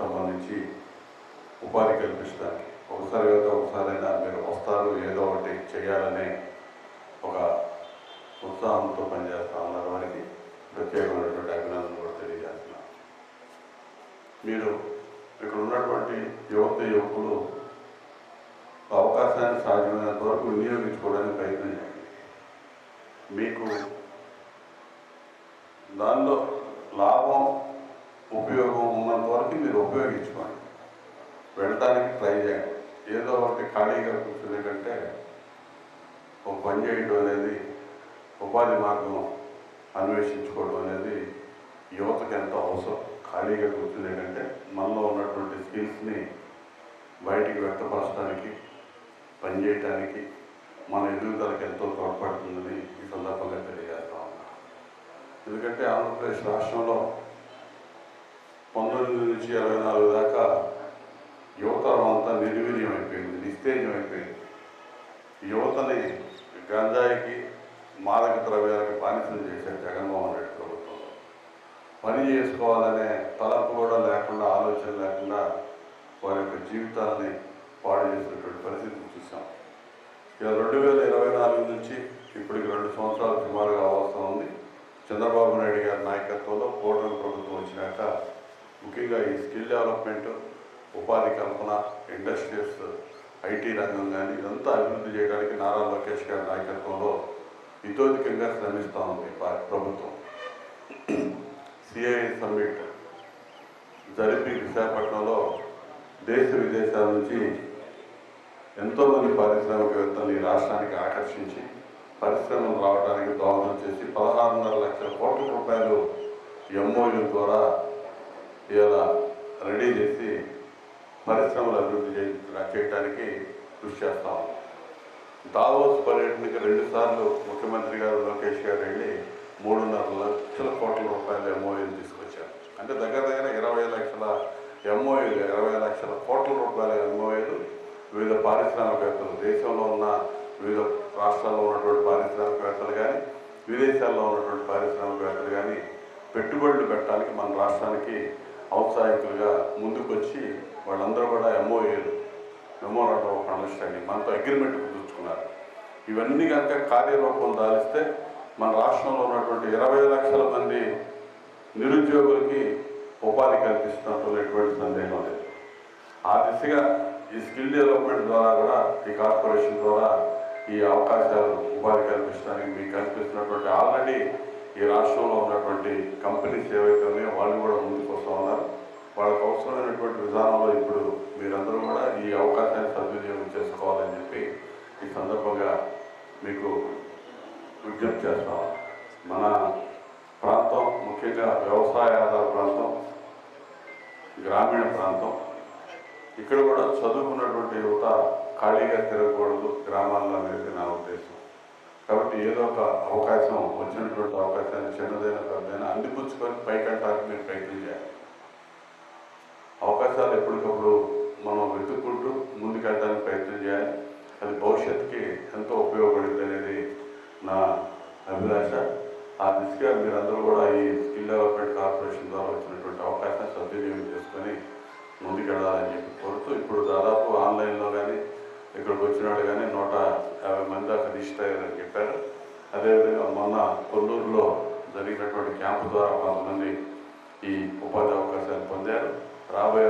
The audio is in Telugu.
సంబంధించి ఉపాధి కల్పించడానికి ఒకసారి అయితే ఒకసారైనా మీరు వస్తారు, ఏదో ఒకటి చేయాలనే ఒక ఉత్సాహంతో పనిచేస్తూ ఉన్నారు. వారికి ప్రత్యేకమైనటువంటి అభినందనలు కూడా తెలియజేస్తున్నాను. మీరు ఇక్కడ ఉన్నటువంటి యువకులు అవకాశాన్ని సాధ్యమైనంత వరకు వినియోగించుకోవడానికి ప్రయత్నం చేయండి. మీకు దానిలో లాభం ఉపయోగం ఉన్నంత వరకు మీరు ఉపయోగించుకోండి, వెళ్ళటానికి ట్రై చేయండి. ఏదో ఒకటి ఖాళీగా కూర్చునే కంటే ఒక పని చేయడం అనేది, ఉపాధి మార్గం అన్వేషించుకోవడం అనేది యువతకు ఎంతో అవసరం. ఖాళీగా కూర్చునే కంటే మనలో ఉన్నటువంటి స్కిల్స్ని బయటికి వ్యక్తపరచడానికి, పనిచేయటానికి, మన ఎదుగుదలకు ఎంతో తోడ్పడుతుందని ఈ సందర్భంగా తెలియజేస్తా ఉన్నా. ఎందుకంటే ఆంధ్రప్రదేశ్ రాష్ట్రంలో 19 నుంచి 24 దాకా యువతరం అంతా నిర్వీర్యం అయిపోయింది, నిస్తేజం అయిపోయింది. యువతని గంజాయికి, మాదక ద్రవ్యాలకి బానిసలు చేశారు జగన్మోహన్ రెడ్డి ప్రభుత్వంలో. పని చేసుకోవాలనే తలంపు కూడా లేకుండా, ఆలోచన లేకుండా వారి యొక్క జీవితాలని పాడు చేసినటువంటి పరిస్థితిని చూసాం. ఇక 2024 నుంచి ఇప్పటికి 2 సంవత్సరాలు సుమారుగా అవసరం ఉంది. చంద్రబాబు నాయుడు గారి నాయకత్వంలో కూటమి ప్రభుత్వం వచ్చినాక ముఖ్యంగా ఈ స్కిల్ డెవలప్మెంట్, ఉపాధి కల్పన, ఇండస్ట్రీస్, ఐటీ రంగం కానీ ఇదంతా అభివృద్ధి చేయడానికి నారా లోకేష్ గారి నాయకత్వంలో ఇతోధికంగా శ్రమిస్తూ ఉంది ప్రభుత్వం. సిఐ సమ్మిట్ జరిపి విశాఖపట్నంలో దేశ విదేశాల నుంచి ఎంతోమంది పారిశ్రామికవేత్తలు ఈ రాష్ట్రానికి ఆకర్షించి పరిశ్రమలు రావడానికి దోహదం చేసి 16.5 లక్షల కోట్ల రూపాయలు ఎంఓయూ ద్వారా ఇలా రెడీ చేసి పరిశ్రమలు అభివృద్ధి చేయడానికి కృషి చేస్తా ఉన్నాం. దావోస్ పర్యటనకి 2 సార్లు ముఖ్యమంత్రి గారు లోకేష్ గారు వెళ్ళి 3.5 లక్షల కోట్ల రూపాయల ఎంఓయూలు తీసుకొచ్చారు. అంటే దగ్గర 20 లక్షల ఎంఓయూలు, 20 లక్షల కోట్ల రూపాయల ఎంఓయూలు వివిధ పారిశ్రామికవేత్తలు, దేశంలో ఉన్న వివిధ రాష్ట్రాల్లో ఉన్నటువంటి పారిశ్రామికవేత్తలు కానీ, విదేశాల్లో ఉన్నటువంటి పారిశ్రామికవేత్తలు కానీ పెట్టుబడులు పెట్టడానికి మన రాష్ట్రానికి ఔత్సాహికులుగా ముందుకొచ్చి వాళ్ళందరూ కూడా ఎంఓయూలు, మెమోరాండం ఆఫ్ అండర్స్టాండింగ్, మనతో అగ్రిమెంట్ కుదుర్చుకున్నారు. ఇవన్నీ కనుక కార్యరూపం దాలిస్తే మన రాష్ట్రంలో ఉన్నటువంటి 20 లక్షల మంది నిరుద్యోగులకి ఉపాధి కల్పిస్తున్నట్టు ఎటువంటి సందేహం లేదు. ఆ దిశగా ఈ స్కిల్ డెవలప్మెంట్ ద్వారా కూడా, ఈ కార్పొరేషన్ ద్వారా ఈ అవకాశాలు ఉపాధి కల్పించడానికి మీకు కల్పిస్తున్నటువంటి ఆల్రెడీ ఈ రాష్ట్రంలో ఉన్నటువంటి కంపెనీస్ ఏవైతే ఉన్నాయో వాళ్ళు కూడా ముందుకు వస్తూ ఉన్నారు. వాళ్ళకు అవసరమైనటువంటి విధానంలో ఇప్పుడు మీరందరూ కూడా ఈ అవకాశాన్ని సద్వినియోగం చేసుకోవాలని చెప్పి ఈ సందర్భంగా మీకు విజ్ఞప్తి చేస్తాం. మన ప్రాంతం ముఖ్యంగా వ్యవసాయ ఆధార ప్రాంతం, గ్రామీణ ప్రాంతం. ఇక్కడ కూడా చదువుకున్నటువంటి యువత ఖాళీగా తిరగకూడదు గ్రామాల్లో అనేది నా ఉద్దేశం. కాబట్టి ఏదో ఒక అవకాశం, వచ్చినటువంటి అవకాశాన్ని చిన్నదైనా పెద్దదైనా అందిపుచ్చుకొని పైకంటానికి మీరు ప్రయత్నం చేయాలి. అవకాశాలు ఎప్పటికప్పుడు మనం వెతుక్కుంటూ ముందుకెళ్ళడానికి ప్రయత్నం చేయాలి. అది భవిష్యత్తుకి ఎంతో ఉపయోగపడింది అనేది నా అభిలాష. ఆ దిశగా మీరందరూ కూడా ఈ స్కిల్ డెవలప్మెంట్ కార్పొరేషన్ ద్వారా వచ్చినటువంటి అవకాశాన్ని సద్వినియోగం చేసుకొని ముందుకెళ్ళాలని చెప్పి కోరుతూ, ఇప్పుడు దాదాపు ఆన్లైన్లో కానీ ఇక్కడికి వచ్చిన వాళ్ళు కానీ 150 మంది దాకా రిజిస్టర్ అయ్యారని చెప్పారు. అదేవిధంగా మొన్న కొల్లూరులో జరిగినటువంటి క్యాంపు ద్వారా కొంతమంది ఈ ఉపాధి అవకాశాలు పొందారు. రాబోయే